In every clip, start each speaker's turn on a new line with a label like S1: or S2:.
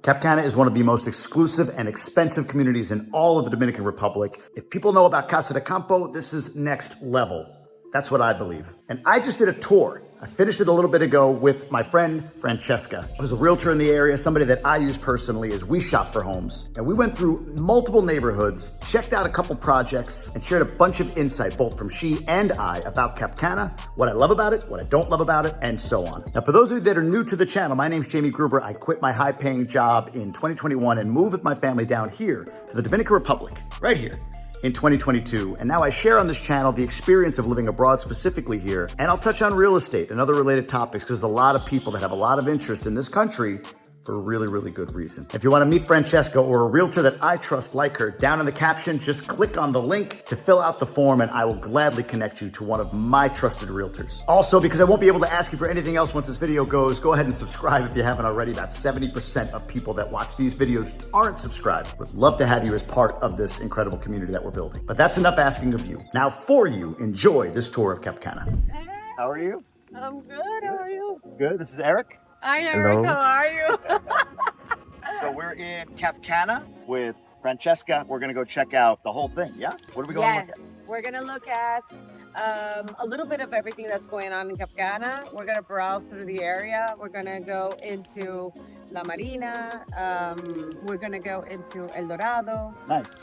S1: Cap Cana is one of the most exclusive and expensive communities in all of the Dominican Republic. If people know about Casa de Campo, this is next level. That's what I believe. And I just did a tour. I finished it a little bit ago with my friend Francesca, who's a realtor in the area, somebody that I use personally as we shop for homes. And we went through multiple neighborhoods, checked out a couple projects, and shared a bunch of insight, both from she and I, about Cap Cana, what I love about it, what I don't love about it, and so on. Now, for those of you that are new to the channel, my name's Jamie Gruber. I quit my high-paying job in 2021 and moved with my family down here to the Dominican Republic, right here, in 2022. And now I share on this channel the experience of living abroad, specifically here. And I'll touch on real estate and other related topics because there's a lot of people that have a lot of interest in this country for a really, really good reason. If you want to meet Francesca or a realtor that I trust like her, down in the caption, just click on the link to fill out the form and I will gladly connect you to one of my trusted realtors. Also, because I won't be able to ask you for anything else once this video goes, go ahead and subscribe if you haven't already. About 70% of people that watch these videos aren't subscribed. Would love to have you as part of this incredible community that we're building. But that's enough asking of you. Now for you, enjoy this tour of Cap Cana.
S2: How are you?
S3: I'm good. How are you?
S2: Good. This is Eric.
S3: Hi, Eric. How are you?
S2: So we're in Cap Cana with Francesca. We're going to go check out the whole thing. Yeah? What are we going to look at?
S3: We're going to look at a little bit of everything that's going on in Cap Cana. We're going to browse through the area. We're going to go into La Marina. We're going to go into El Dorado.
S2: Nice.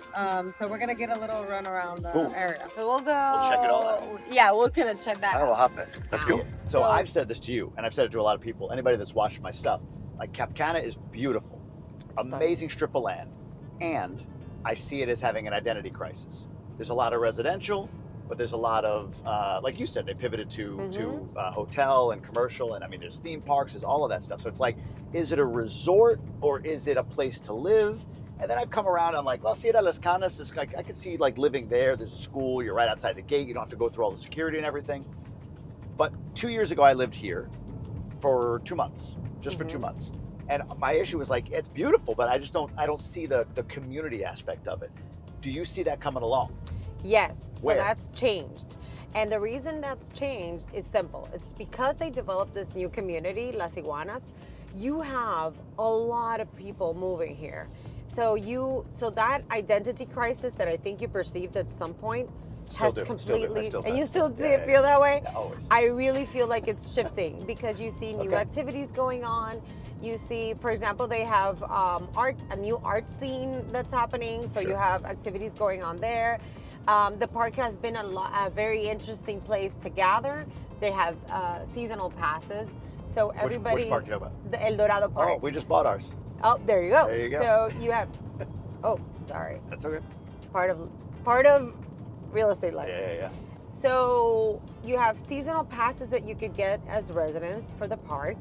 S3: So we're going to get a little run around the
S2: Cool.
S3: area. So we'll go.
S2: We'll check it all out.
S3: Yeah, we're going to check that
S2: I will
S3: out.
S2: hop in. Let's go. So
S3: So-
S2: I've said this to you, and I've said it to a lot of people. Anybody that's watched my stuff, like Cap Cana is beautiful, amazing strip of land, and I see it as having an identity crisis. There's a lot of residential, but there's a lot of, like you said, they pivoted to hotel and commercial, and I mean, there's theme parks, there's all of that stuff. So it's like, is it a resort or is it a place to live? And then I've come around, I'm like, well, Sierra Las Canas is like, I could see like living there. There's a school, you're right outside the gate, you don't have to go through all the security and everything. But 2 years ago, I lived here for 2 months, just for 2 months. And my issue was like, it's beautiful, but I don't see the community aspect of it. Do you see that coming along?
S4: Yes, so
S2: Where?
S4: that's changed. And the reason that's changed is simple. It's because they developed this new community, Las Iguanas. You have a lot of people moving here. So that identity crisis that I think you perceived at some point has
S2: Still do.
S4: completely,
S2: Still
S4: and
S2: do.
S4: you still
S2: Yeah,
S4: feel that way?
S2: Yeah, always.
S4: I really feel like it's shifting because you see new
S2: Okay.
S4: activities going on. You see, for example, they have a new art scene that's happening. So you
S2: Sure.
S4: have activities going on there. The park has been a very interesting place to gather. They have seasonal passes. So everybody,
S2: Which park you know about?
S4: the El Dorado Park.
S2: Oh, we just bought ours.
S4: Oh, there you go.
S2: There you go.
S4: So you have, oh, sorry,
S2: That's okay.
S4: part of real estate life.
S2: Yeah.
S4: So you have seasonal passes that you could get as residents for the park.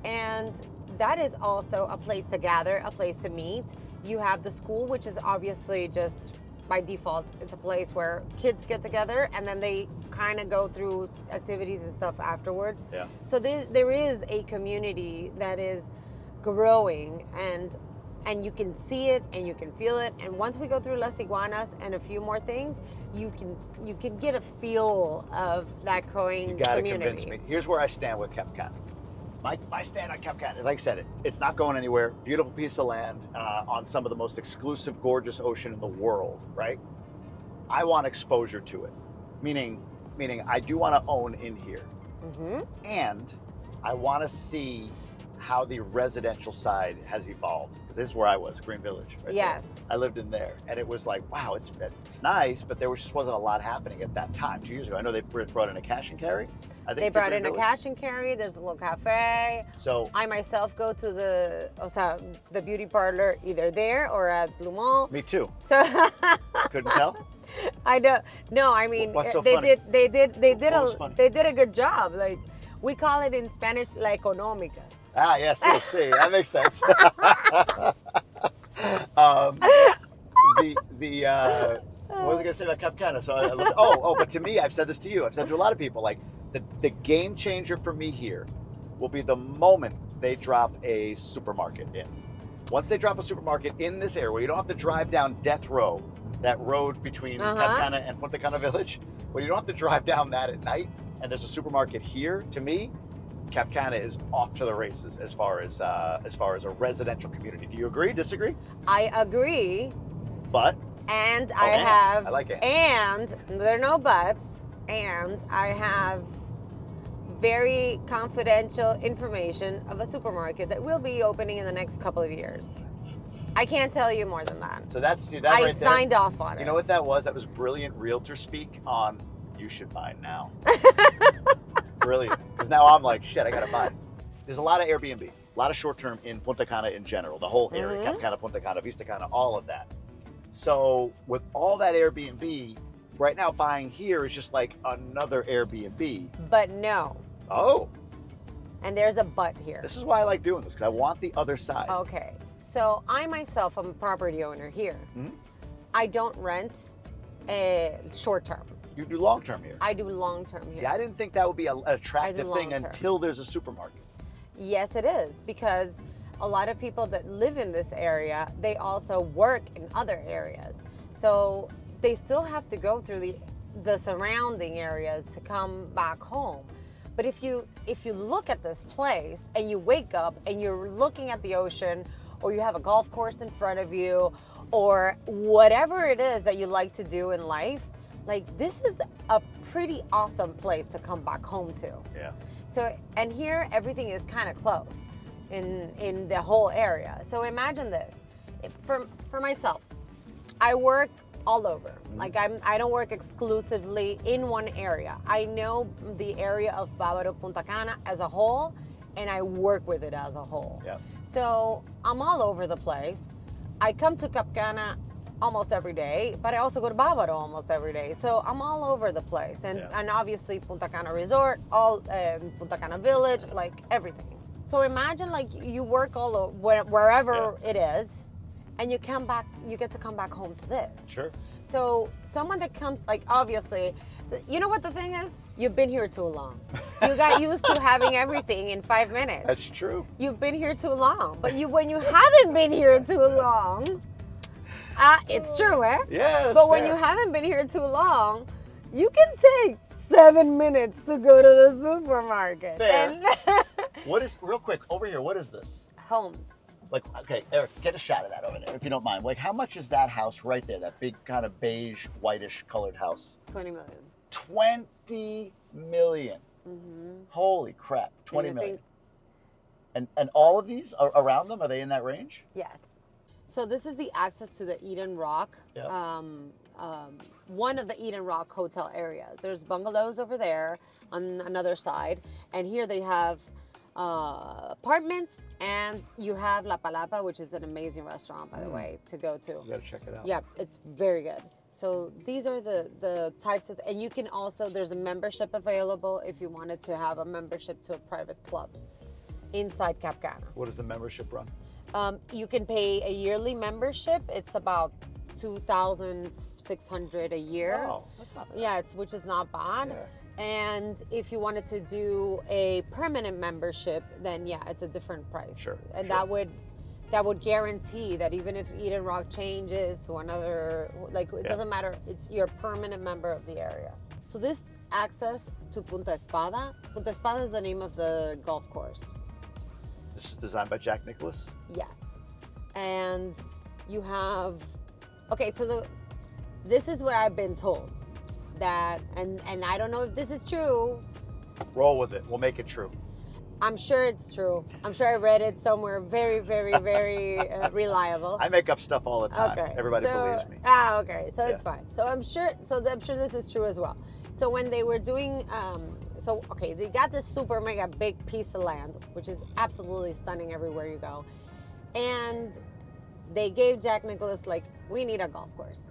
S4: And that is also a place to gather, a place to meet. You have the school, which is obviously just by default, it's a place where kids get together and then they kind of go through activities and stuff afterwards.
S2: Yeah.
S4: So there is a community that is growing and you can see it and you can feel it. And once we go through Las Iguanas and a few more things, you can get a feel of that growing
S2: You gotta
S4: community.
S2: convince me. Here's where I stand with Cap Cana. My stand on Cap Cana, like I said, it's not going anywhere. Beautiful piece of land on some of the most exclusive, gorgeous ocean in the world, right? I want exposure to it, meaning I do want to own in here, and I want to see how the residential side has evolved, because this is where I was, Green Village. Right
S4: Yes.
S2: there. I lived in there, and it was like, wow, it's nice, but there just wasn't a lot happening at that time. 2 years ago, I know they brought in a cash and carry. I think
S4: They
S2: it's a
S4: brought
S2: Green
S4: in a
S2: Village.
S4: cash and carry. There's a little cafe.
S2: So
S4: I myself go to the beauty parlor either there or at Blue Mall.
S2: me too.
S4: So
S2: Couldn't tell.
S4: I don't. No, I mean
S2: What's so
S4: they
S2: funny?
S4: did
S2: What was funny?
S4: they did a good job. Like we call it in Spanish la económica.
S2: Ah, yes, see, that makes sense. What was I gonna say about Cap Cana? So but to me, I've said this to you. I've said to a lot of people, like the game changer for me here will be the moment they drop a supermarket in. Once they drop a supermarket in this area, where you don't have to drive down Death Row, that road between Cap Cana and Punta Cana Village, where you don't have to drive down that at night, and there's a supermarket here. To me, Cap Cana is off to the races as far as a residential community. Do you agree? Disagree?
S4: I agree.
S2: But
S4: And
S2: Oh,
S4: I
S2: and.
S4: have,
S2: I like it.
S4: and there are no buts, and I have very confidential information of a supermarket that will be opening in the next couple of years. I can't tell you more than that.
S2: So that's that
S4: I
S2: right there.
S4: signed off on it.
S2: You know what that was? That was brilliant realtor speak on you should buy now. Brilliant. Because now I'm like, shit, I gotta buy. There's a lot of Airbnb, a lot of short term in Punta Cana in general, the whole area, Cap Cana, Punta Cana, Vista Cana, all of that. So with all that Airbnb, right now buying here is just like another Airbnb.
S4: But no.
S2: Oh,
S4: And there's a but here.
S2: this is why I like doing this, because I want the other side.
S4: Okay. So I myself am a property owner here.
S2: Mhm.
S4: I don't rent short term.
S2: You do long term here.
S4: I do long term here.
S2: See, I didn't think that would be an attractive thing
S4: long-term.
S2: until there's a supermarket.
S4: Yes, it is, because a lot of people that live in this area, they also work in other areas. So they still have to go through the surrounding areas to come back home. But if you look at this place and you wake up and you're looking at the ocean, or you have a golf course in front of you, or whatever it is that you like to do in life, like this is a pretty awesome place to come back home to.
S2: Yeah.
S4: So, and here everything is kind of close in the whole area. So imagine this, for myself, I work all over. Like I don't work exclusively in one area. I know the area of Bávaro Punta Cana as a whole, and I work with it as a whole.
S2: Yeah.
S4: So I'm all over the place. I come to Cap Cana almost every day, but I also go to Bávaro almost every day. So I'm all over the place. And obviously Punta Cana Resort, Punta Cana Village, like everything. So imagine like you work all over, wherever it is, and you get to come back home to this.
S2: Sure.
S4: So someone that comes, like obviously, you know what the thing is? You've been here too long. You got used to having everything in 5 minutes.
S2: That's true.
S4: You've been here too long. But when you haven't been here too long, it's true, eh?
S2: Yeah, that's
S4: But when
S2: fair.
S4: you haven't been here too long, you can take 7 minutes to go to the supermarket.
S2: Fair. What is, real quick, over here, what is this?
S4: Homes.
S2: Like, okay, Eric, get a shot of that over there, if you don't mind. Like, how much is that house right there, that big kind of beige, whitish colored house?
S4: 20 million.
S2: 20 million. Holy crap, 20
S4: you
S2: million.
S4: think-
S2: And all of these are around them, are they in that range?
S4: Yes. So this is the access to the Eden Rock,
S2: Yeah.
S4: one of the Eden Rock hotel areas. There's bungalows over there on another side, and here they have apartments, and you have La Palapa, which is an amazing restaurant, by the way, to go to.
S2: You gotta check it out.
S4: Yeah, it's very good. So these are the types of, and you can also, there's a membership available if you wanted to have a membership to a private club inside Cap Cana.
S2: What does the membership run?
S4: You can pay a yearly membership. It's about $2,600 a year.
S2: Oh, that's not bad.
S4: Yeah, which is not bad.
S2: Yeah.
S4: And if you wanted to do a permanent membership, then yeah, it's a different price.
S2: Sure,
S4: And
S2: sure.
S4: that would guarantee that even if Eden Rock changes to another, like it doesn't matter, you're a permanent member of the area. So this access to Punta Espada is the name of the golf course.
S2: This is designed by Jack Nicklaus?
S4: Yes. And you have, okay, so this is what I've been told, that, and I don't know if this is true.
S2: Roll with it. We'll make it true.
S4: I'm sure it's true. I'm sure I read it somewhere very, very, very reliable.
S2: I make up stuff all the time.
S4: Okay.
S2: Everybody
S4: so,
S2: believes me.
S4: Okay. So it's
S2: Yeah.
S4: fine. So I'm sure this is true as well. So when they were doing, they got this super mega big piece of land, which is absolutely stunning everywhere you go. And they gave Jack Nicklaus, like, we need a golf course.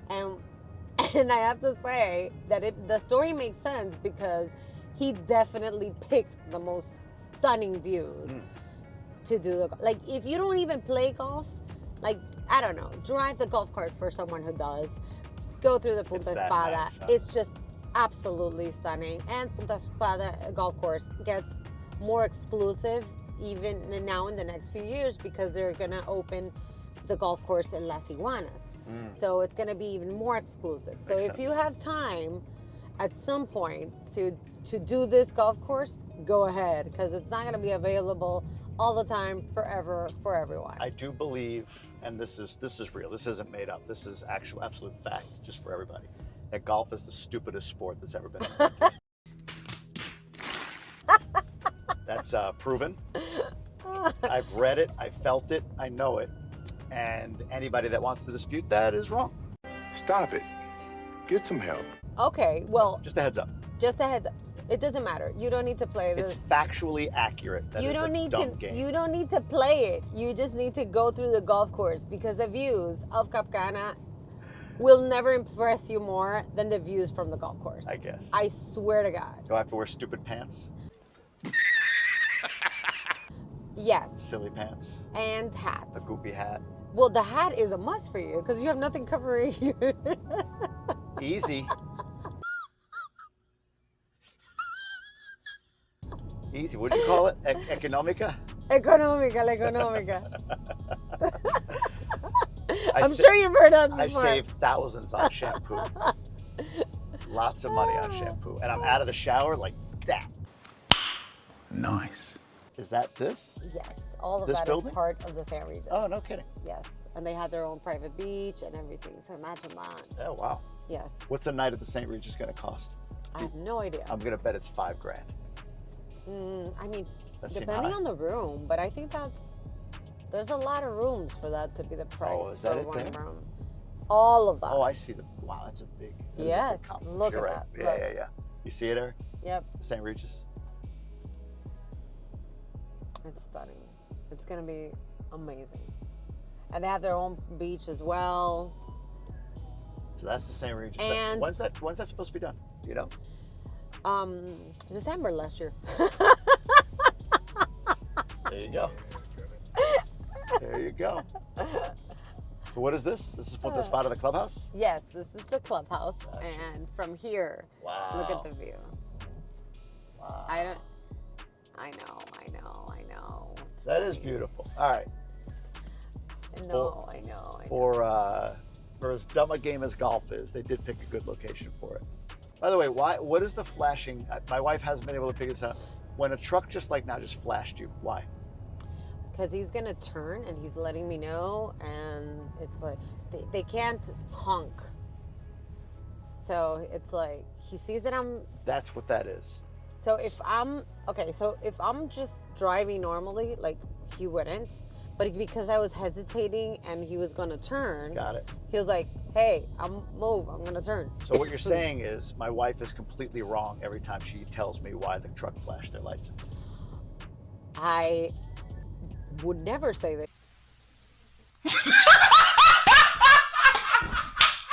S4: And I have to say that the story makes sense because he definitely picked the most stunning views to do like, if you don't even play golf, like, I don't know, drive the golf cart for someone who does, go through the Punta
S2: It's that
S4: Espada.
S2: nice, huh?
S4: It's just absolutely stunning. And Punta Espada golf course gets more exclusive even now in the next few years because they're gonna open the golf course in Las Iguanas. So it's gonna be even more exclusive. So
S2: Makes
S4: if you
S2: sense.
S4: have time at some point to do this golf course, go ahead, because it's not going to be available all the time, forever, for everyone.
S2: I do believe, and this is real. This isn't made up. This is actual absolute fact, just for everybody. That golf is the stupidest sport that's ever been invented. That's proven. I've read it. I felt it. I know it. And anybody that wants to dispute that is wrong.
S5: Stop it. Get some help.
S4: Okay, well,
S2: Just a heads up.
S4: just a heads up. It doesn't matter. You don't need to play this.
S2: It's factually accurate. That
S4: You
S2: is
S4: don't
S2: a
S4: need
S2: dumb
S4: to.
S2: game.
S4: You don't need to play it. You just need to go through the golf course, because the views of Cap Cana will never impress you more than the views from the golf course.
S2: I guess.
S4: I swear to God.
S2: Do I have to wear stupid pants?
S4: Yes.
S2: Silly pants?
S4: And hats.
S2: A goofy hat?
S4: Well, the hat is a must for you because you have nothing covering you.
S2: Easy. Easy. What'd you call it? Economica?
S4: Económica, la económica.
S2: I
S4: I'm
S2: sa-
S4: sure you've heard that
S2: I
S4: before.
S2: saved thousands on shampoo. Lots of money on shampoo. And I'm out of the shower like that.
S5: Nice.
S2: Is that this?
S4: Yes, all of
S2: This
S4: that
S2: building?
S4: is part of the San Regis.
S2: Oh, no kidding.
S4: Yes, and they have their own private beach and everything. So imagine that.
S2: Oh, wow.
S4: Yes.
S2: What's a night at the St. Regis going to cost?
S4: I have no idea.
S2: I'm going to bet it's $5,000.
S4: I mean,
S2: That seem
S4: depending
S2: high?
S4: on the room, but I think there's a lot of rooms for that to be the price
S2: is that
S4: for
S2: it
S4: one
S2: there?
S4: room. All of that.
S2: Oh, I see wow, that's a big. that is a
S4: Yes,
S2: big complex.
S4: look
S2: You're
S4: at
S2: right.
S4: that,
S2: Yeah,
S4: look.
S2: yeah, yeah. You see it, Eric?
S4: Yep,
S2: St. Regis?
S4: it's stunning. It's gonna be amazing. And they have their own beach as well.
S2: So that's the St. Regis.
S4: And-
S2: when's that supposed to be done? You know?
S4: December last year.
S2: There you go. There you go. So what is this? This is the spot of the clubhouse?
S4: Yes, this is the clubhouse,
S2: Gotcha.
S4: and from here,
S2: Wow.
S4: look at the view.
S2: Wow.
S4: I know. It's
S2: That is
S4: stunning.
S2: beautiful. All right.
S4: No, I know.
S2: For as dumb a game as golf is, they did pick a good location for it. By the way, what is the flashing? My wife hasn't been able to figure this out. When a truck just like now just flashed you, why?
S4: Because he's gonna turn and he's letting me know, and it's like they can't honk. So it's like he sees that I'm.
S2: That's what that is.
S4: So if I'm just driving normally, like he wouldn't, but because I was hesitating and he was gonna turn,
S2: Got it.
S4: he was like, "Hey, I'm gonna turn."
S2: So what you're saying is my wife is completely wrong every time she tells me why the truck flashed their lights.
S4: I would never say that.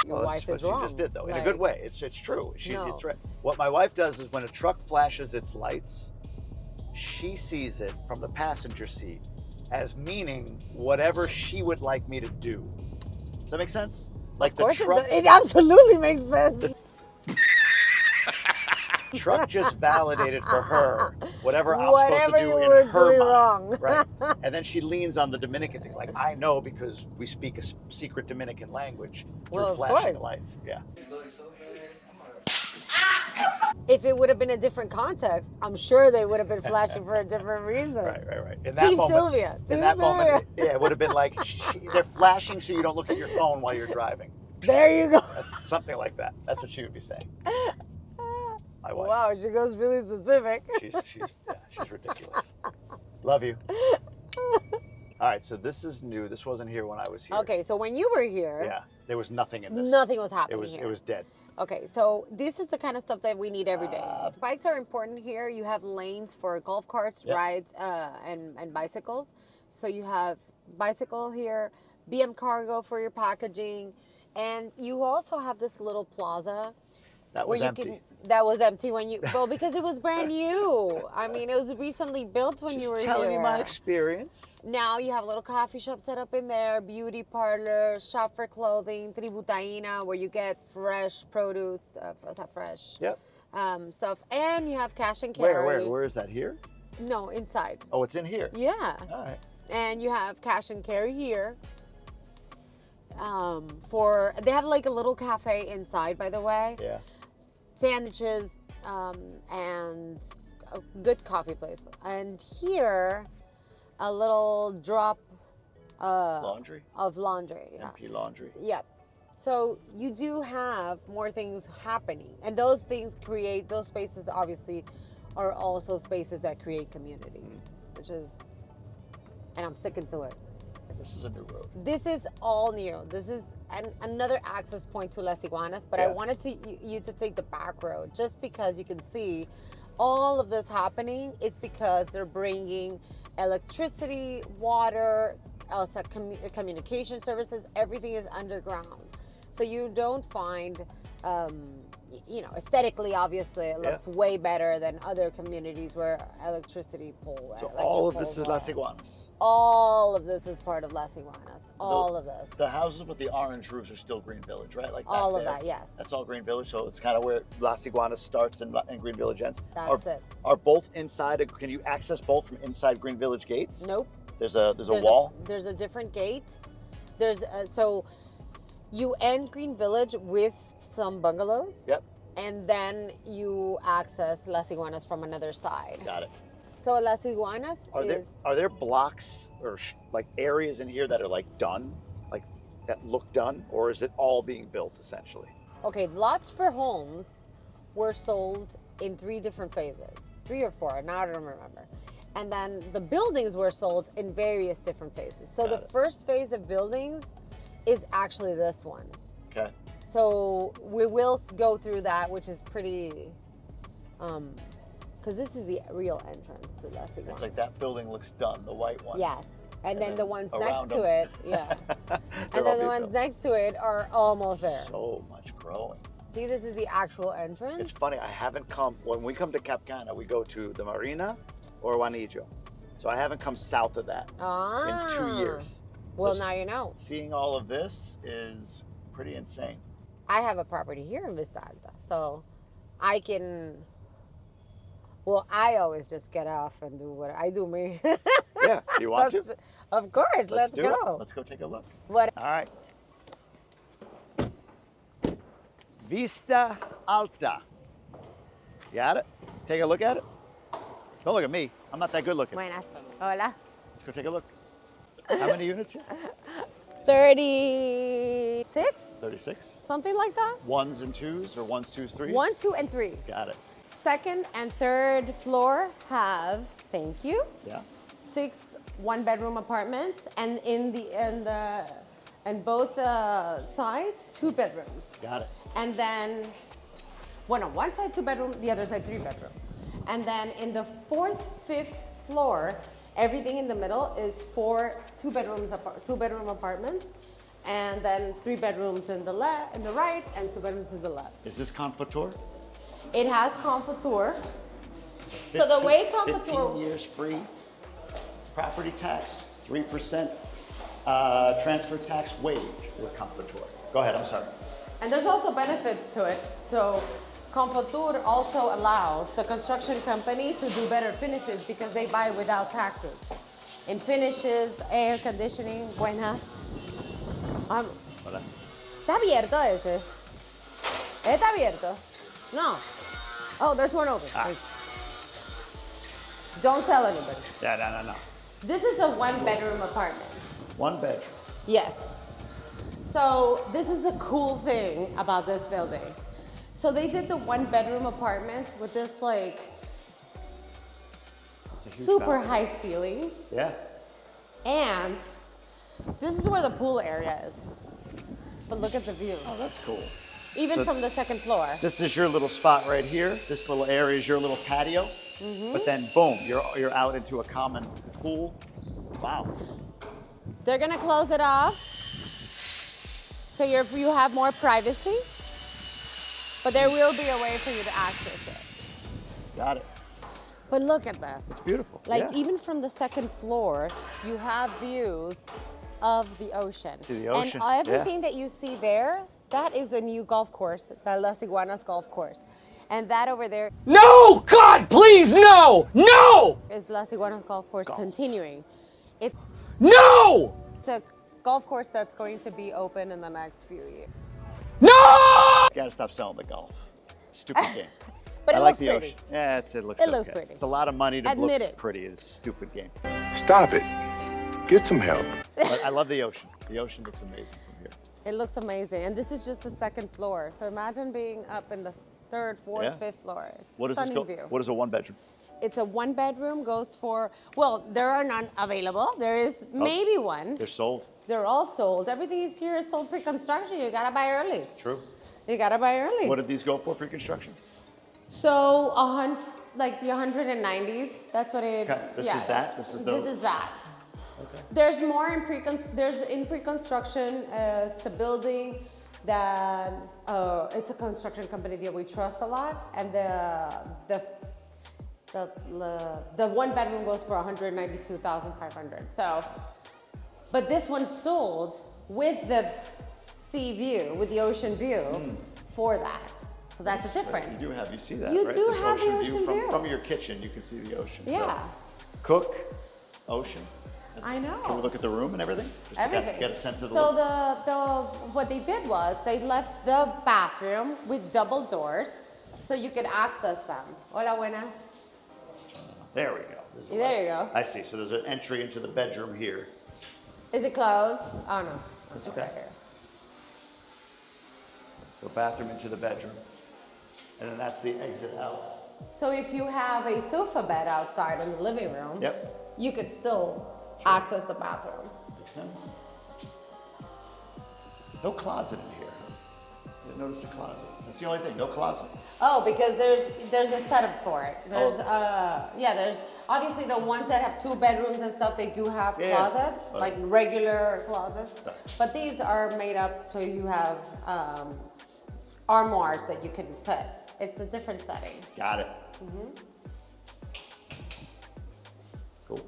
S4: Your
S2: Well,
S4: wife
S2: that's
S4: is
S2: what
S4: wrong.
S2: you just did, though, in a
S4: Like,
S2: good way. It's true.
S4: No.
S2: It's right. What my wife does is when a truck flashes its lights, she sees it from the passenger seat as meaning whatever she would like me to do. Does that make sense? Like
S4: Of course,
S2: the truck,
S4: it absolutely makes sense.
S2: truck just validated for her whatever I'm supposed
S4: Whatever
S2: to
S4: you
S2: do
S4: were
S2: in her
S4: doing
S2: mind.
S4: wrong.
S2: Right. And then she leans on the Dominican thing, like I know because we speak a secret Dominican language through
S4: Well, of
S2: flashing
S4: course.
S2: lights. Yeah.
S4: If it would have been a different context, I'm sure they would have been flashing for a different reason.
S2: Right. In that
S4: Team
S2: moment,
S4: Sylvia.
S2: in
S4: Team
S2: that
S4: Sylvia.
S2: moment, yeah, it would have been like they're flashing so you don't look at your phone while you're driving.
S4: There you go.
S2: That's something like that. That's what she would be saying. My wife.
S4: Wow, she goes really specific.
S2: She's ridiculous. Love you. All right, so this is new. This wasn't here when I was here.
S4: Okay, so when you were here,
S2: Yeah, there was nothing in this.
S4: nothing was
S2: It
S4: happening
S2: was
S4: here.
S2: it was dead.
S4: Okay, so this is the kind of stuff that we need every day.
S2: Uh,
S4: Bikes are important here. You have lanes for golf carts,
S2: Yep.
S4: rides, and bicycles. So you have bicycle here, BM cargo for your packaging, and you also have this little plaza
S2: That
S4: where
S2: was
S4: you
S2: empty.
S4: can. That was empty when you. Well, because it was brand new. I mean, it was recently built when you were
S2: Just telling
S4: here.
S2: you my experience.
S4: Now you have a little coffee shop set up in there, beauty parlor, shop for clothing, Tributaina, where you get fresh produce, fresh
S2: Yep.
S4: stuff, and you have cash and carry.
S2: Where is that? Here?
S4: No, inside.
S2: Oh, it's in here.
S4: Yeah,
S2: All right.
S4: and you have cash and carry here. They have like a little cafe inside, by the way.
S2: Yeah.
S4: Sandwiches and a good coffee place. And here, a little drop
S2: Laundry?
S4: of laundry. Yeah.
S2: MP laundry.
S4: Yep. So you do have more things happening, and those things create, those spaces obviously are also spaces that create community, which is, and I'm sticking to it.
S2: This is a new road.
S4: This is all new. This is another access point to Las Iguanas, but I
S2: Yeah.
S4: wanted you to take the back road just because you can see all of this happening. It's because they're bringing electricity, water, also communication services. Everything is underground. So you don't find, aesthetically, obviously, it looks way better than other communities where electricity pole.
S2: So all of this is Las Iguanas.
S4: All of this is part of Las Iguanas. All of this.
S2: The houses with the orange roofs are still Green Village, right? Like
S4: All
S2: back
S4: of
S2: there.
S4: that, yes.
S2: That's all Green Village. So it's kind of where Las Iguanas starts and Green Village ends.
S4: That's it.
S2: Are both inside? Can you access both from inside Green Village gates?
S4: Nope.
S2: There's a wall.
S4: There's a different gate. So you end Green Village with some bungalows.
S2: Yep.
S4: And then you access Las Iguanas from another side.
S2: Got it.
S4: So Las Iguanas
S2: Are there blocks or like areas in here that are like done, like that look done, or is it all being built essentially?
S4: Okay, lots for homes were sold in 3 different phases, 3 or 4, now I don't remember. And then the buildings were sold in various different phases. So the first phase of buildings is actually this one.
S2: Okay.
S4: So we will go through that, which is pretty, because this is the real entrance to Las Iguanas.
S2: It's like that building looks done, the white one.
S4: Yes. And then the ones next
S2: around
S4: to
S2: them.
S4: it, yeah.
S2: They're
S4: And
S2: all
S4: then the
S2: being
S4: ones
S2: built.
S4: next to it are almost there.
S2: So much growing.
S4: See, this is the actual entrance.
S2: It's funny, I haven't come, when we come to Cap Cana, we go to the Marina or Juanillo. So I haven't come south of that in 2 years.
S4: Well,
S2: So
S4: now you know.
S2: Seeing all of this is pretty insane.
S4: I have a property here in Vista Alta, so I can. Well, I always just get off and do what I do. Me.
S2: Yeah, do you want to?
S4: Of course, let's
S2: do
S4: go.
S2: it. Let's go take a look.
S4: What?
S2: All right. Vista Alta. Got it? Take a look at it. Don't look at me. I'm not that good looking.
S4: Buenas. Hola.
S2: Let's go take a look. How many units here?
S4: 36?
S2: 36.
S4: Something like that.
S2: Ones and twos, or ones, twos, threes?
S4: 1, 2, and 3.
S2: Got it.
S4: Second and third floor have, thank you,
S2: Yeah.
S4: 6 one-bedroom apartments, and and both sides 2 bedrooms.
S2: Got it.
S4: And then, well, on one side 2 bedroom, the other side 3 bedroom. And then in the 4th, 5th floor, everything in the middle is 4 two-bedroom apartments, and then 3 bedrooms in the right, and 2 bedrooms in the left.
S2: Is this Confouture?
S4: It has Confouture. So the way
S2: 15
S4: Confouture,
S2: years free property tax, 3% transfer tax waived with Confouture. Go ahead, I'm sorry.
S4: and there's also benefits to it. So Confouture also allows the construction company to do better finishes because they buy without taxes. In finishes, air conditioning, buenas.
S2: Hola.
S4: ¿Está abierto ese? ¿Está abierto? No. Oh, there's one open. Don't tell anybody.
S2: Yeah, no.
S4: This is a 1-bedroom apartment.
S2: 1 bedroom.
S4: Yes. So this is a cool thing about this building. So they did the 1-bedroom apartments with this like
S2: It's a huge
S4: super
S2: balcony.
S4: high ceiling.
S2: Yeah.
S4: And this is where the pool area is. But look at the view.
S2: Oh, that's cool.
S4: Even
S2: So-
S4: from the 2nd floor.
S2: This is your little spot right here. This little area is your little patio.
S4: Mm-hmm.
S2: But then, boom, you're out into a common pool. Wow.
S4: They're gonna close it off. So you have more privacy. But there will be a way for you to access it.
S2: Got it.
S4: But look at this.
S2: It's beautiful.
S4: Like
S2: yeah.
S4: even from the 2nd floor, you have views of the ocean.
S2: See the ocean,
S4: And
S2: yeah.
S4: everything that you see there, that is the new golf course, the Las Iguanas golf course. And that over there
S6: No! God, please, no! No!
S4: is Las Iguanas golf course continuing. It's
S6: No!
S4: a golf course that's going to be open in the next few years.
S6: No!
S2: You gotta stop selling the golf. Stupid game.
S4: But
S2: I
S4: it
S2: like
S4: looks
S2: the
S4: pretty.
S2: ocean. Yeah, it looks
S4: It looks
S2: okay.
S4: pretty.
S2: It's a lot of money to
S4: Admit
S2: look
S4: it.
S2: pretty. It's a stupid game.
S5: Stop it. Get some help.
S2: But I love the ocean. The ocean looks amazing from here.
S4: It looks amazing. And this is just the second floor. So imagine being up in the third, fourth,
S2: Yeah.
S4: fifth floor. It's
S2: What does this
S4: stunning
S2: go?
S4: view.
S2: What is a one bedroom?
S4: It's a one bedroom, goes for, well, there are none available. There is maybe one.
S2: They're sold.
S4: They're all sold. Everything is here is sold pre-construction. You gotta buy early.
S2: True.
S4: You gotta buy early.
S2: What did these go for pre-construction?
S4: So like the 190s. That's what it.
S2: Okay, this is that? This is the-
S4: This is that.
S2: Okay.
S4: There's more in pre-construction. It's a building that it's a construction company that we trust a lot, and the one bedroom goes for 192,500. So, but this one sold with the sea view, with the ocean view, for that. So that's a difference.
S2: You do have, you see that,
S4: You
S2: right?
S4: do
S2: The
S4: have the ocean
S2: from,
S4: view.
S2: From your kitchen, you can see the ocean. So,
S4: Yeah,
S2: cook, ocean.
S4: I know.
S2: Can we look at the room and everything? Just to
S4: Everything.
S2: get a sense of the
S4: So
S2: look?
S4: what they did was they left the bathroom with double doors, so you could access them. Hola, buenas.
S2: There we go. There's a
S4: There
S2: light.
S4: you go.
S2: I see. So there's an entry into the bedroom here.
S4: Is it closed? Oh no.
S2: That's okay. So bathroom into the bedroom. And then that's the exit out.
S4: So if you have a sofa bed outside in the living room,
S2: Yep.
S4: you could still access the bathroom.
S2: Makes sense. No closet in here. You didn't notice the closet. That's the only thing. No closet.
S4: Oh, because there's a setup for it. There's there's obviously the ones that have two bedrooms and stuff, they do have
S2: Yeah.
S4: closets,
S2: But-
S4: like regular closets.
S2: Right.
S4: But these are made up so you have armoires that you can put. It's a different setting.
S2: Got it.
S4: Mm-hmm.
S2: Cool.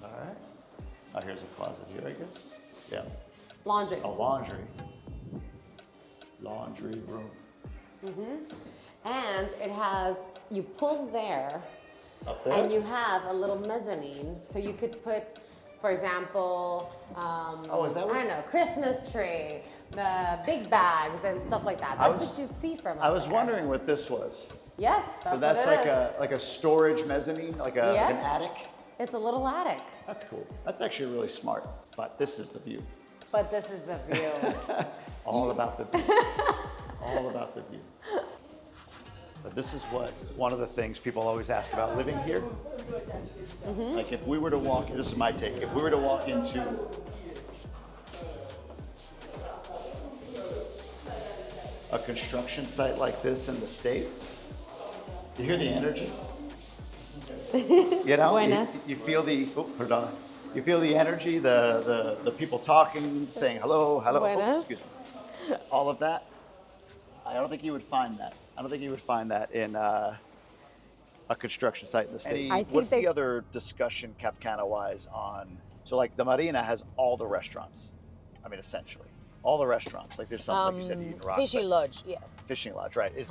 S2: All right. Oh, here's a closet here, I guess. Yeah.
S4: Laundry.
S2: A laundry. Laundry room.
S4: And it has, you pull there,
S2: Up there?
S4: and you have a little mezzanine, so you could put, for example,
S2: is that what-
S4: I don't know, Christmas tree, big bags and stuff like that.
S2: I
S4: That's
S2: was-
S4: what you see from
S2: I
S4: up
S2: was
S4: there.
S2: wondering what this was.
S4: Yes, that's
S2: So that's
S4: what it is.
S2: like a storage mezzanine, like an attic.
S4: It's a little attic,
S2: That's cool. That's actually really smart. But this is the view.
S4: but this is the view.
S2: All about the view. All about the view. But this is one of the things people always ask about living here. Like if we were to walk, this is my take, if we were to walk into a construction site like this in the States, you hear the energy? You know,
S4: Buenas.
S2: you feel the, perdón. You feel the energy, the people talking, saying hello, hello.
S4: Buenas.
S2: Excuse me. All of that. I don't think you would find that. I don't think you would find that in a construction site in the States.
S4: I think
S2: What's
S4: they-
S2: the other discussion Cap Cana wise on? So like the Marina has all the restaurants. I mean, essentially all the restaurants. Like there's some, like you said, Eating Rock.
S4: Fishing
S2: but-
S4: lodge, yes.
S2: Fishing lodge, right? Is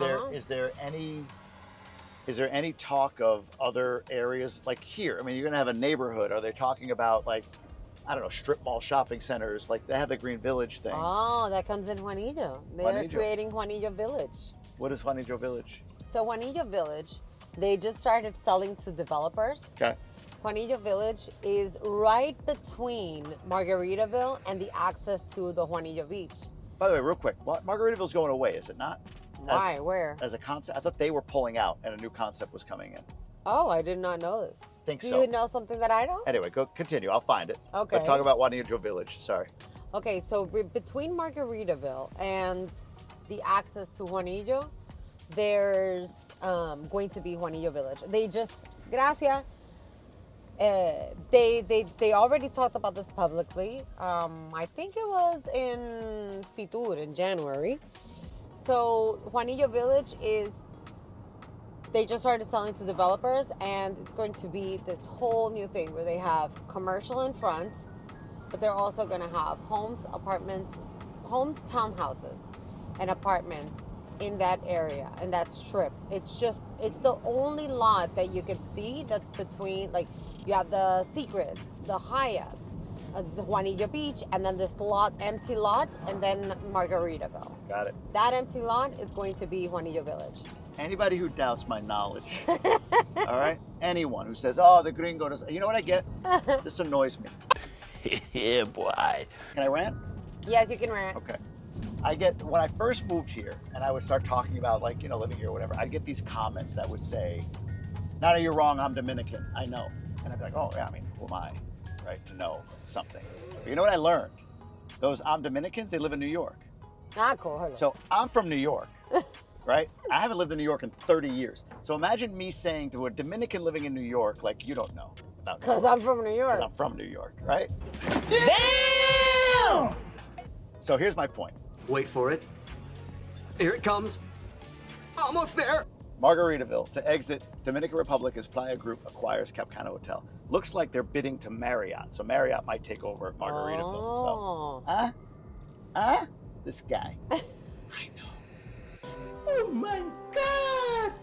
S2: there any talk of other areas like here? I mean, you're gonna have a neighborhood. Are they talking about like, I don't know, strip mall shopping centers? Like they have the Green Village thing.
S4: Oh, that comes in Juanillo. They're
S2: Juanillo.
S4: creating Juanillo Village.
S2: What is Juanillo Village?
S4: So Juanillo Village, they just started selling to developers.
S2: Okay.
S4: Juanillo Village is right between Margaritaville and the access to the Juanillo Beach.
S2: By the way, real quick, Margaritaville's going away, is it not?
S4: Why? Where?
S2: As a concept, I thought they were pulling out and a new concept was coming in.
S4: Oh, I did not know this.
S2: Think
S4: Do
S2: so.
S4: you know something that I don't?
S2: Anyway, go continue. I'll find it.
S4: Okay.
S2: Let's talk about Juanillo Village. Sorry.
S4: Okay, so between Margaritaville and the access to Juanillo, there's going to be Juanillo Village. They just, gracias. They already talked about this publicly. I think it was in Fitur in January. So Juanillo Village they just started selling to developers, and it's going to be this whole new thing where they have commercial in front, but they're also going to have homes, apartments, townhouses, and apartments in that area, and that strip. It's the only lot that you can see that's between, like, you have the Secrets, the Hyatts, the Juanillo Beach, and then this empty lot, and then Margaritaville.
S2: Got it.
S4: That empty lot is going to be Juanillo Village.
S2: Anybody who doubts my knowledge, all right? Anyone who says, oh, the gringo doesn't, you know what I get? This annoys me. Yeah, boy. Can I rant?
S4: Yes, you can rant.
S2: Okay. When I first moved here and I would start talking about like, living here or whatever, I'd get these comments that would say, "Now you're wrong, I'm Dominican, I know." And I'd be like, oh yeah, I mean, who am I, right, to know something? But you know what I learned? Those I'm Dominicans, they live in New York.
S4: Ah, cool.
S2: So I'm from New York, right? I haven't lived in New York in 30 years. So imagine me saying to a Dominican living in New York, like, you don't know about New York.
S4: Because I'm from New York.
S2: 'Cause I'm from New York, right?
S6: Damn!
S2: So here's my point.
S6: Wait for it. Here it comes. Almost there.
S2: Margaritaville to exit Dominican Republic as Playa Group acquires Cap Cana Hotel. Looks like they're bidding to Marriott, so Marriott might take over Margaritaville.
S4: Oh.
S2: So, this guy.
S6: I know.
S2: Oh my God!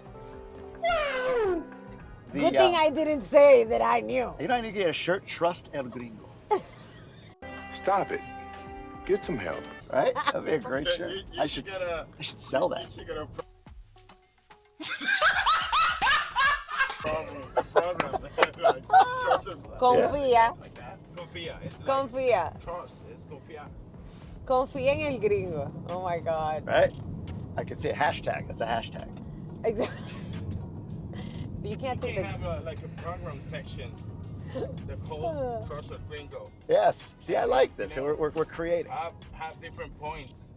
S2: Wow!
S4: Good thing I didn't say that I knew.
S2: You know, I need to get a shirt. Trust El Gringo.
S5: Stop it. Get some help.
S2: Right? That'd be a great shirt. I should sell that.
S4: Confía.
S7: Confía. It's like
S4: Confía.
S7: trust. It's confía.
S4: Confía en el gringo. Oh my God.
S2: Right? I could say a hashtag. That's a hashtag.
S4: Exactly. But you can't
S7: You
S4: take
S7: can
S4: the.
S7: have like a program section that calls Trust a Gringo.
S2: Yes. See, I like this. We're creating.
S7: Have different points.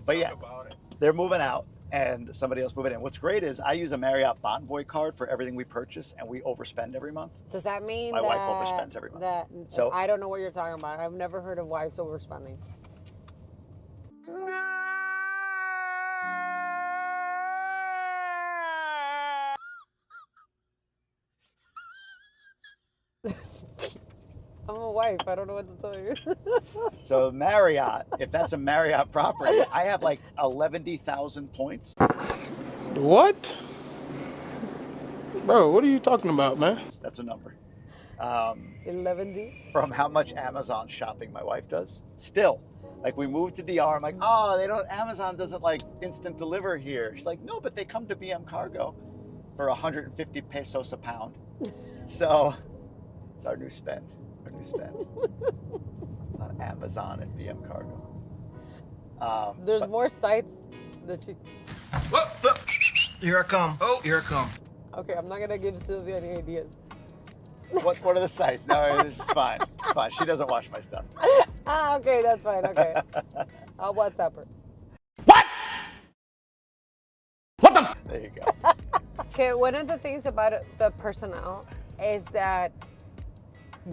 S2: But yeah,
S7: Talk about it.
S2: they're moving out and somebody else moving in. What's great is I use a Marriott Bonvoy card for everything we purchase and we overspend every month.
S4: Does that mean
S2: My
S4: that
S2: wife overspends every month. So-
S4: I don't know what you're talking about. I've never heard of wives overspending. I'm a wife. I don't know what to tell you.
S2: So Marriott, if that's a Marriott property, I have like 11,000 points.
S8: What? Bro, what are you talking about, man?
S2: That's a number.
S4: 11D.
S2: From how much Amazon shopping my wife does. Still, like we moved to DR, I'm like, oh, Amazon doesn't like instant deliver here. She's like, no, but they come to BM Cargo for 150 pesos a pound. So it's our new spend. On Amazon and BM Cargo.
S4: There's more sites that you.
S9: Here I come. Oh, here I come.
S4: Okay, I'm not gonna give Sylvia any ideas.
S2: What are the sites? No, this is fine. It's fine. She doesn't wash my stuff.
S4: Ah, okay, that's fine. Okay. I'll WhatsApp her.
S2: There you go.
S4: Okay, one of the things about the personnel is that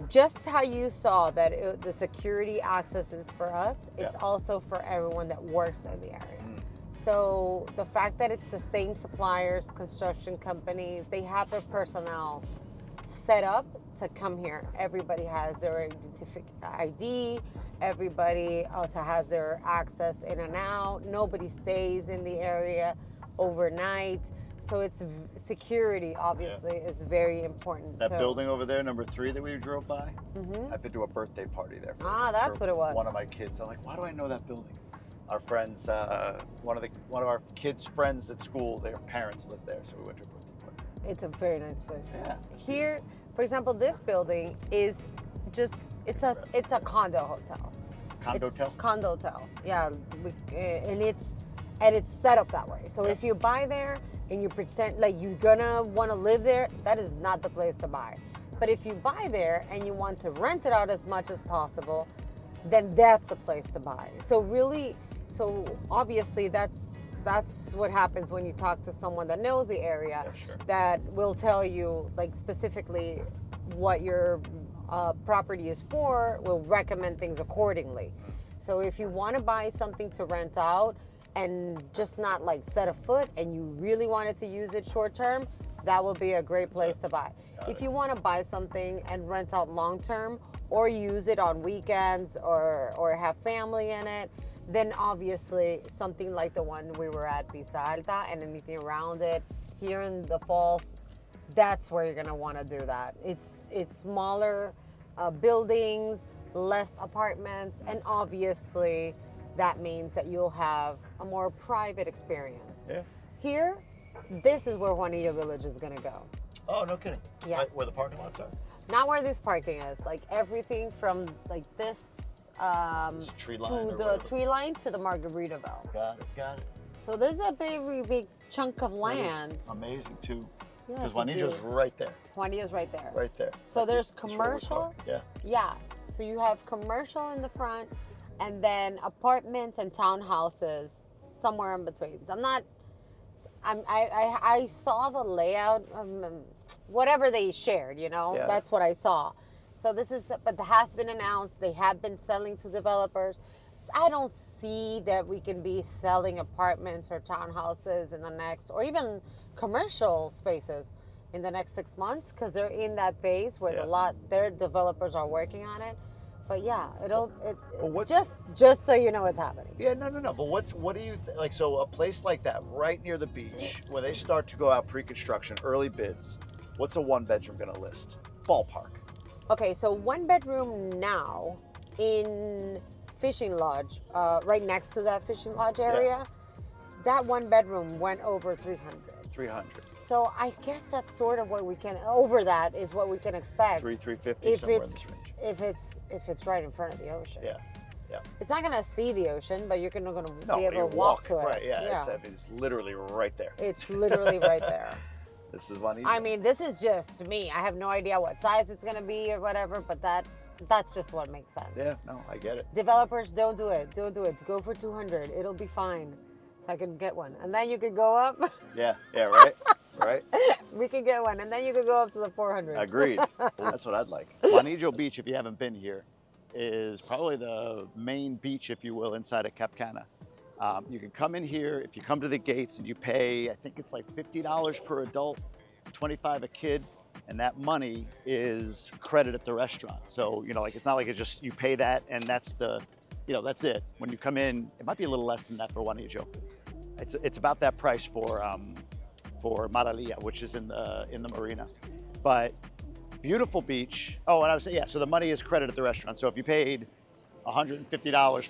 S4: just how you saw that the security access is for us, it's also for everyone that works in the area. So the fact that it's the same suppliers, construction companies, they have their personnel set up to come here. Everybody has their ID. Everybody also has their access in and out. Nobody stays in the area overnight. So it's security, obviously, is very important.
S2: That building over there, number 3 that we drove by, I've been to a birthday party there.
S4: That's what it was.
S2: One of my kids. I'm like, why do I know that building? Our friends, one of our kids' friends at school, their parents lived there, so we went to a birthday party.
S4: It's a very nice place.
S2: Yeah.
S4: Here, for example, this building is just it's a condo hotel. Condo hotel. Yeah, and it's set up that way. So if you buy there and you pretend like you're gonna want to live there, that is not the place to buy. But if you buy there and you want to rent it out as much as possible, then that's the place to buy. So obviously that's what happens when you talk to someone that knows the area, that will tell you like specifically what your property is for, will recommend things accordingly. So if you want to buy something to rent out and just not like set a foot and you really wanted to use it short term, that will be a great place to buy. If you want to buy something and rent out long term or use it on weekends or have family in it, then obviously something like the one we were at Vista Alta and anything around it here in the falls, that's where you're going to want to do that. It's smaller buildings, less apartments, and obviously that means that you'll have a more private experience.
S2: Yeah.
S4: Here, this is where Juanillo Village is gonna go.
S2: Oh, no kidding.
S4: Yes.
S2: Like where the parking lots are?
S4: Not where this parking is, like everything from like this
S2: Tree line
S4: to
S2: or
S4: the
S2: whatever.
S4: tree line to the Margaritaville.
S2: Got it, got it.
S4: So there's a very big chunk of
S2: That is
S4: land.
S2: amazing too.
S4: Yeah,
S2: Because
S4: to
S2: Juanillo's
S4: do.
S2: right there.
S4: Juanillo's right there.
S2: Right there.
S4: So there's
S2: That's where we're
S4: commercial.
S2: talking. Yeah.
S4: Yeah. So you have commercial in the front, and then apartments and townhouses somewhere in between. I saw the layout, whatever they shared.
S2: Yeah.
S4: That's what I saw. So this is, but it has been announced. They have been selling to developers. I don't see that we can be selling apartments or townhouses in the next, or even commercial spaces in the next 6 months, because they're in that phase where
S2: Yeah.
S4: their developers are working on it. But yeah,
S2: what's-
S4: just so you know what's happening.
S2: Yeah, no. But what do you like? So a place like that, right near the beach, where they start to go out pre-construction, early bids. What's a 1-bedroom gonna list? Ballpark.
S4: Okay, so 1 bedroom now in Fishing Lodge, right next to that Fishing Lodge area, that 1 bedroom went over 300.
S2: 300.
S4: So I guess that's sort of what we can, over that is what we can expect.
S2: 350
S4: if
S2: somewhere in
S4: it's
S2: this range.
S4: if it's right in front of the ocean.
S2: Yeah.
S4: It's not gonna see the ocean, but you're gonna
S2: No,
S4: be able
S2: you
S4: to walk to it.
S2: Right. Yeah. It's literally right there.
S4: It's literally right there.
S2: This is Juanillo.
S4: I mean, this is just to me. I have no idea what size it's gonna be or whatever, but that's just what makes sense.
S2: Yeah. No, I get it.
S4: Developers, don't do it. Don't do it. Go for 200. It'll be fine. So I can get one, and then you could go up.
S2: Yeah. Right. Right.
S4: We could get one, and then you could go up to the 400.
S2: Agreed. Well, that's what I'd like. Juanillo Beach, if you haven't been here, is probably the main beach, if you will, inside of Cap Cana. You can come in here if you come to the gates and you pay, I think it's like $50 per adult, $25 a kid, and that money is credit at the restaurant. So, like it's not like it's just you pay that and that's that's it. When you come in, it might be a little less than that for Juanillo. It's about that price for Maralia, which is in the marina. But beautiful beach. Oh, and I was saying, so the money is credit at the restaurant. So if you paid $150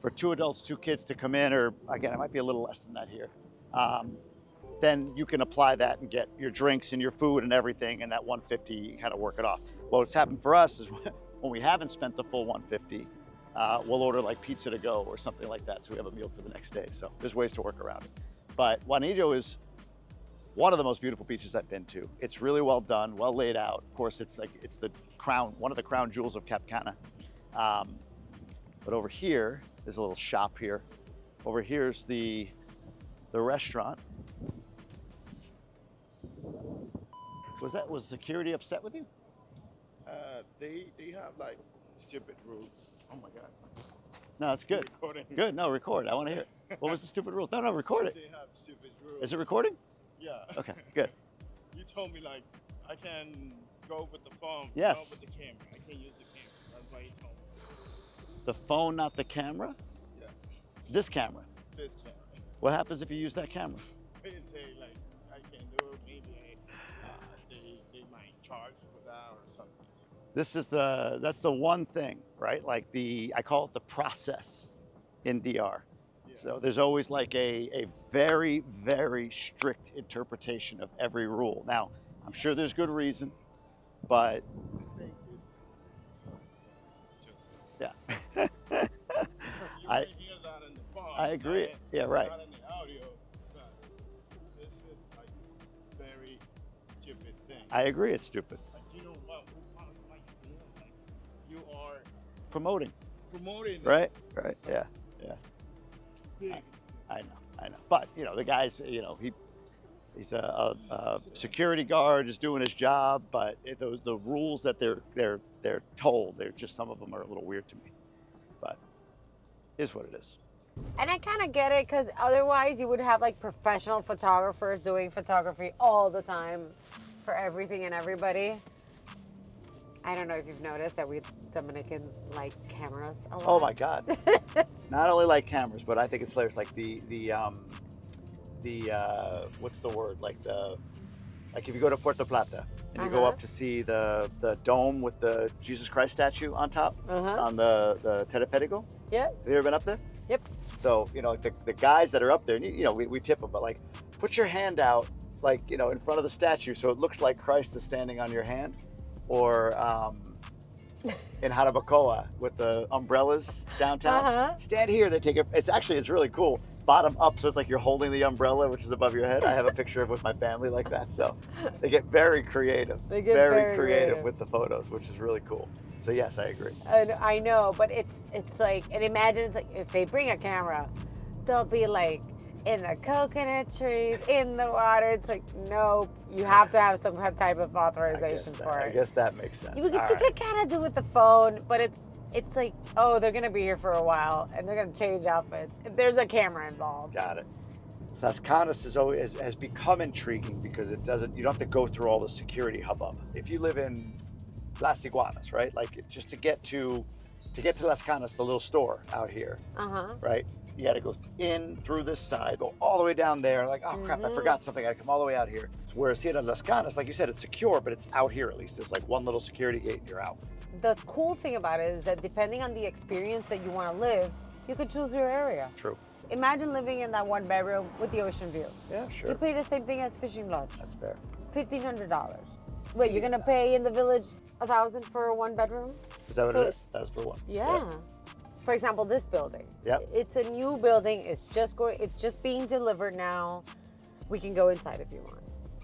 S2: for 2 adults, 2 kids to come in, or again, it might be a little less than that here, then you can apply that and get your drinks and your food and everything, and that $150 kind of work it off. What's happened for us is when we haven't spent the full $150, we'll order like pizza to go or something like that, so we have a meal for the next day. So there's ways to work around it. But Juanillo is one of the most beautiful beaches I've been to. It's really well done, well laid out. Of course, it's the crown, one of the crown jewels of Cap Cana. But over here, there's a little shop here. Over here's the restaurant. Was security upset with you?
S7: They have like stupid rules. Oh my God.
S2: No, that's good.
S7: Recording.
S2: Good, no, record. I want to hear it. What was the stupid rules? No, record it.
S7: They have stupid rules.
S2: Is it recording?
S7: Yeah.
S2: Okay, good.
S7: You told me like I can go with the phone.
S2: Yes.
S7: Not with the camera. I can't use the camera. That's why you told me.
S2: The phone, not the camera?
S7: Yeah.
S2: This camera.
S7: This camera.
S2: What happens if you use that camera?
S7: They didn't say like I can do it. Maybe they might charge for that or something.
S2: That's the one thing, right? Like I call it the process in DR.
S7: Yeah.
S2: So there's always like a very, very strict interpretation of every rule. Now, I'm sure there's good reason, but
S7: I think this is stupid.
S2: yeah.
S7: You
S2: I-
S7: can hear that in the phone.
S2: I agree.
S7: Right?
S2: Yeah, right.
S7: Not in the audio. But this is like very stupid thing.
S2: I agree it's stupid.
S7: Like, you know what like, you are
S2: Promoting,
S7: promoting
S2: right? Yeah.
S7: Big.
S2: I know. But the guy's, he's a security guard, is doing his job. But the rules that they're told, some of them are a little weird to me. But it is what it is.
S4: And I kind of get it, because otherwise you would have like professional photographers doing photography all the time for everything and everybody. I don't know if you've noticed that we Dominicans like cameras a lot.
S2: Oh my God! Not only like cameras, but I think it's hilarious. Like the what's the word? Like if you go to Puerto Plata, and you go up to see the dome with the Jesus Christ statue on top on the Terepedigo.
S4: Yep.
S2: Have you ever been up there?
S4: Yep.
S2: So, you know, the guys that are up there, you know, we tip them, but like, put your hand out, like, you know, in front of the statue so it looks like Christ is standing on your hand. Or in Jarabacoa with the umbrellas downtown. Stand here, they take it. It's really cool. Bottom up, so it's like you're holding the umbrella, which is above your head. I have a picture of with my family like that. So they get very creative.
S4: They get
S2: very creative with the photos, which is really cool. So yes, I agree.
S4: I know, but it's like, and imagine it's like if they bring a camera, they'll be like in the coconut trees, in the water. It's like, no, you have to have some type of authorization for it.
S2: I guess that makes sense.
S4: You can kind of do with the phone, but it's like, oh, they're gonna be here for a while and they're gonna change outfits. If there's a camera involved.
S2: Got it. Las Canas has become intriguing because you don't have to go through all the security hubbub. If you live in Las Iguanas, right? Like just to get to Las Canas, the little store out here, right? You got to go in through this side, go all the way down there. Like, oh crap, I forgot something. I come all the way out here. Whereas here at Las Canas, like you said, it's secure, but it's out here at least. There's like one little security gate and you're out.
S4: The cool thing about it is that depending on the experience that you want to live, you could choose your area.
S2: True.
S4: Imagine living in that one bedroom with the ocean view.
S2: Yeah, sure.
S4: You pay the same thing as fishing lodge.
S2: That's fair.
S4: $1,500. Wait, you're gonna pay in the village $1,000 for a one bedroom?
S2: Is that what it is? That was for one.
S4: Yeah. For example, this building.
S2: Yep.
S4: It's a new building. It's just being delivered now. We can go inside if you want.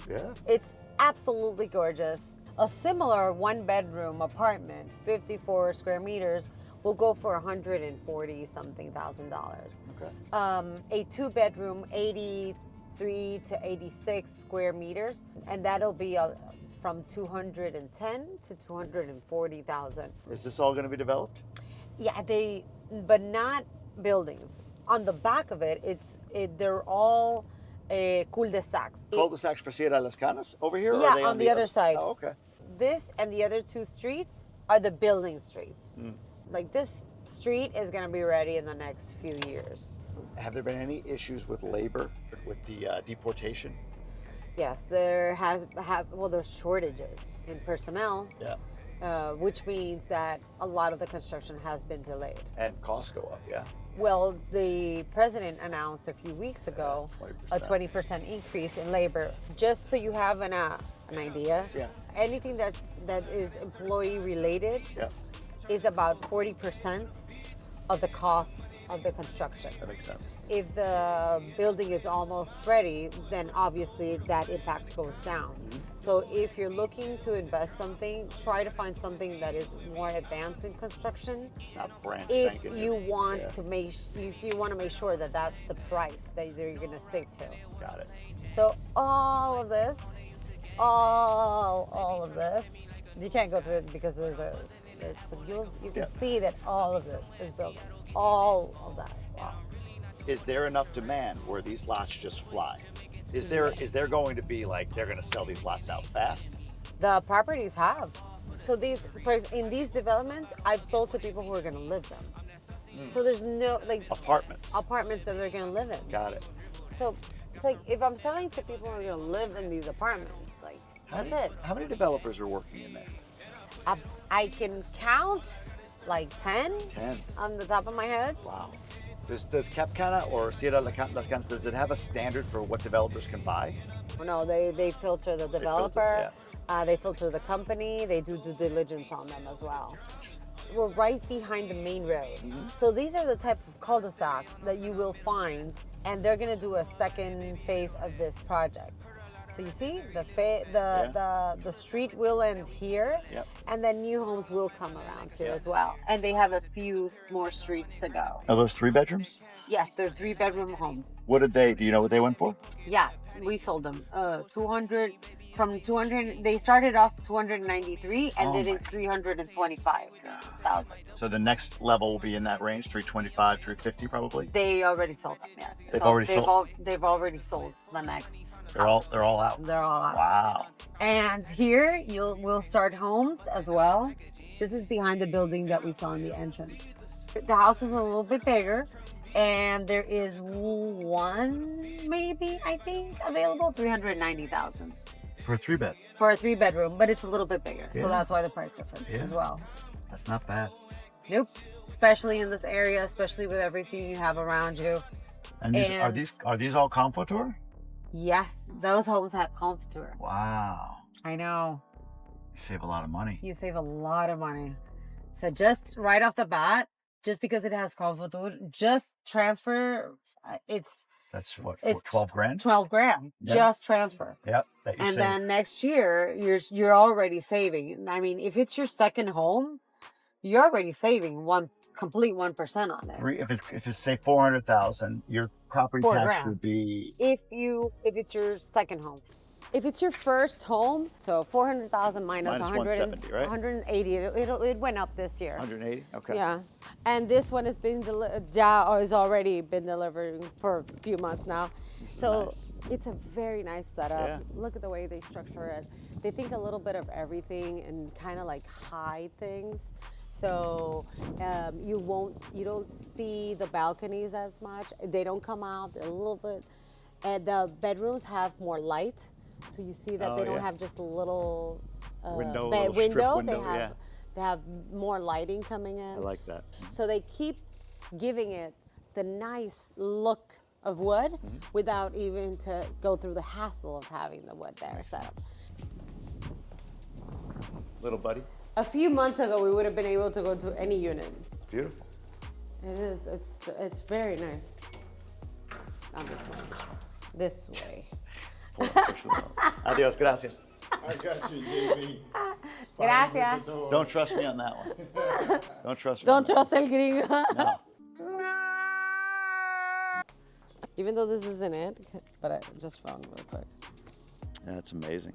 S2: Yeah.
S4: It's absolutely gorgeous. A similar one bedroom apartment, 54 square meters, will go for $140 something thousand.
S2: Okay.
S4: A two bedroom, 83 to 86 square meters, and that'll be from 210 to 240,000.
S2: Is this all going to be developed?
S4: Yeah, but not buildings. On the back of it, they're all cul-de-sacs.
S2: Cul-de-sacs for Sierra Las Canas over here?
S4: Yeah,
S2: or are they
S4: on the other side.
S2: Oh, okay.
S4: This and the other two streets are the building streets. Like this street is going to be ready in the next few years.
S2: Have there been any issues with labor, with the deportation?
S4: Yes, there's shortages in personnel.
S2: Yeah.
S4: Which means that a lot of the construction has been delayed.
S2: And costs go up, yeah.
S4: Well, the president announced a few weeks ago
S2: 20%.
S4: a 20% increase in labor. Just so you have an idea, anything that is employee related is about 40% of the cost of the construction.
S2: That makes sense.
S4: If the building is almost ready, then obviously that impact goes down. So if you're looking to invest something, try to find something that is more advanced in construction.
S2: Not brand
S4: If
S2: spanking
S4: you
S2: new.
S4: want to make sure that that's the price that you're going to stick to.
S2: Got it.
S4: So all of this, you can't go through it because you can see that all of this is built. All of that. Wow.
S2: Is there enough demand where these lots just fly? Is there going to be like they're going to sell these lots out fast?
S4: The properties have. So in these developments, I've sold to people who are going to live them. So there's no
S2: apartments
S4: that they're going to live in.
S2: Got it.
S4: So it's like if I'm selling to people who are going to live in these apartments, like that's it.
S2: How many developers are working in there?
S4: I can count like 10 on the top of my head.
S2: Wow. Does Cap Cana or Sierra Las Canas, does it have a standard for what developers can buy?
S4: No, they filter the developer.
S2: They filter,
S4: They filter the company. They do due diligence on them as well. We're right behind the main road. So these are the type of cul-de-sacs that you will find, and they're going to do a second phase of this project. So you see, the street will end here, and then new homes will come around here as well. And they have a few more streets to go.
S2: Are those 3 bedrooms?
S4: Yes, they're 3-bedroom homes.
S2: Do you know what they went for?
S4: Yeah, we sold them. 200, from 200, they started off 293 and did it 325,000.
S2: So the next level will be in that range, 325, 350 probably?
S4: They already sold them, yes.
S2: They've
S4: already sold the next.
S2: They're all out.
S4: They're all out.
S2: Wow.
S4: And here we'll start homes as well. This is behind the building that we saw in the entrance. The house is a little bit bigger, and there is one maybe I think available, 390,000.
S2: For a 3-bed.
S4: for a 3-bedroom, but it's a little bit bigger.
S2: Yeah.
S4: So that's why the price difference
S2: Yeah.
S4: as well.
S2: That's not bad.
S4: Nope. Especially in this area, especially with everything you have around you.
S2: And these,
S4: And-
S2: are these all Comfortor?
S4: Yes, those homes have comforter.
S2: Wow.
S4: I know.
S2: You save a lot of money.
S4: You save a lot of money. So just right off the bat, just because it has comforter, just transfer. It's
S2: That's what,
S4: It's
S2: 12 grand?
S4: 12 grand.
S2: Yeah.
S4: Just transfer.
S2: Yep. That you
S4: And
S2: save.
S4: then next year, you're already saving. I mean, if it's your second home, you're already saving 1% on it.
S2: If it's say 400,000, your property
S4: $4
S2: tax
S4: grand.
S2: would be
S4: If it's your second home. If it's your first home, so 400,000 minus
S2: Minus
S4: 100,
S2: 170, right?
S4: 180. It went up this year.
S2: 180. Okay.
S4: Yeah, and this one has been has already been delivered for a few months now. So it's a very nice setup.
S2: Yeah.
S4: Look at the way they structure it. They think a little bit of everything and kind of like hide things. So you don't see the balconies as much. They don't come out a little bit, and the bedrooms have more light. So you see that
S2: Oh,
S4: they don't
S2: yeah.
S4: have just a little
S2: Window,
S4: bed
S2: little strip
S4: window.
S2: window,
S4: They have more lighting coming in.
S2: I like that.
S4: So they keep giving it the nice look of wood without even to go through the hassle of having the wood there set up.
S2: Little buddy.
S4: A few months ago, we would have been able to go to any unit.
S2: Beautiful.
S4: It is. It's very nice. On this one. This way.
S2: Adios. Gracias.
S7: I got you, JB.
S4: Gracias.
S2: Don't trust me on that one. Don't trust me.
S4: Don't
S2: on that
S4: trust el gringo.
S2: one. No.
S4: Even though this isn't it, but I just found real quick.
S2: That's amazing.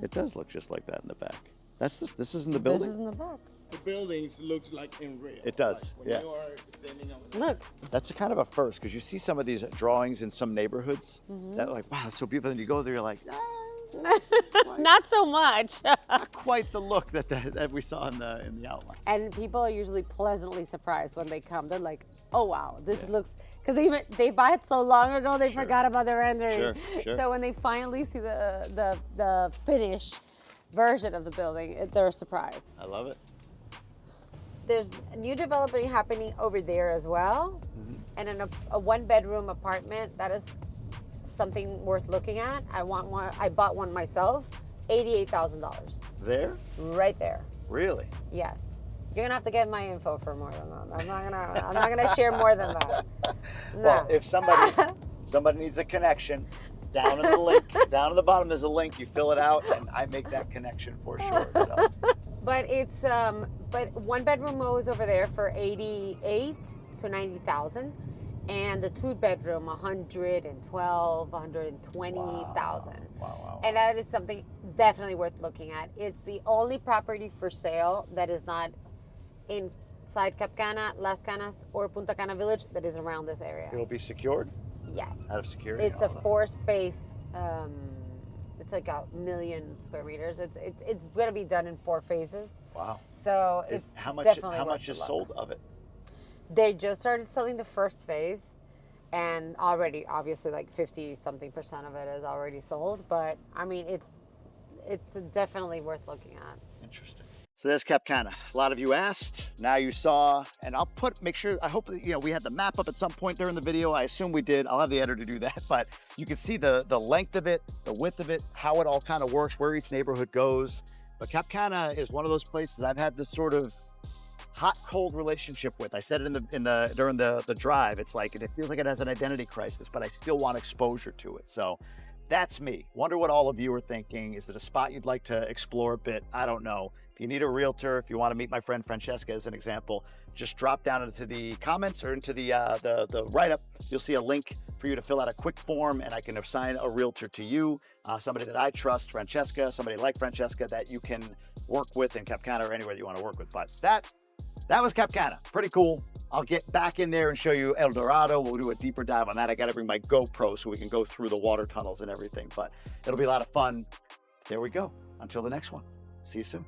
S2: It does look just like that in the back. This is in the building?
S4: This is in the back.
S7: The buildings looks like in real.
S2: It does,
S7: Like when
S2: yeah.
S7: you are standing on the
S4: Look.
S2: That's a kind of a first, because you see some of these drawings in some neighborhoods that like, wow, that's so beautiful. And you go there, you're like,
S4: Not so much.
S2: not quite the look that we saw in the outline.
S4: And people are usually pleasantly surprised when they come. They're like, oh wow, this looks, because they buy it so long ago they forgot about the rendering.
S2: Sure.
S4: So when they finally see the finished version of the building, they're surprised.
S2: I love it.
S4: There's a new development happening over there as well, and in a 1-bedroom apartment. That is something worth looking at. I want one. I bought one myself, $88,000
S2: There?
S4: right there.
S2: Really?
S4: Yes. You're gonna have to get my info for more than that. I'm not gonna share more than that. No.
S2: Well, if somebody needs a connection, down in the link, down at the bottom there's a link. You fill it out, and I make that connection for sure. So.
S4: But it's but 1-bedroom is over there for 88 to 90,000, and the 2-bedroom 112, 120,000.
S2: Wow.
S4: And that is something definitely worth looking at. It's the only property for sale that is not inside Cap Cana, Las Canas, or Punta Cana Village that is around this area.
S2: It'll be secured
S4: Yes.
S2: out of security.
S4: It's a
S2: all that.
S4: 4-space. It's like 1 million square meters. It's going to be done in 4 phases.
S2: Wow.
S4: So it's
S2: How much
S4: definitely worth
S2: is
S4: the look.
S2: sold of it?
S4: They just started selling the first phase, and already obviously like 50-something% of it is already sold. But I mean, it's definitely worth looking at.
S2: Interesting. So there's Cap Cana. A lot of you asked, now you saw, and I hope that, we had the map up at some point during the video. I assume we did. I'll have the editor do that, but you can see the length of it, the width of it, how it all kind of works, where each neighborhood goes. But Cap Cana is one of those places I've had this sort of hot-cold relationship with. I said it during the drive. It's like, it feels like it has an identity crisis, but I still want exposure to it. So that's me. Wonder what all of you are thinking. Is it a spot you'd like to explore a bit? I don't know. If you need a realtor, if you want to meet my friend Francesca as an example, just drop down into the comments or into the write-up. You'll see a link for you to fill out a quick form, and I can assign a realtor to you, somebody that I trust, Francesca, somebody like Francesca that you can work with in Cap Cana or anywhere you want to work with. But that was Cap Cana. Pretty cool. I'll get back in there and show you El Dorado. We'll do a deeper dive on that. I got to bring my GoPro so we can go through the water tunnels and everything, but it'll be a lot of fun. There we go. Until the next one. See you soon.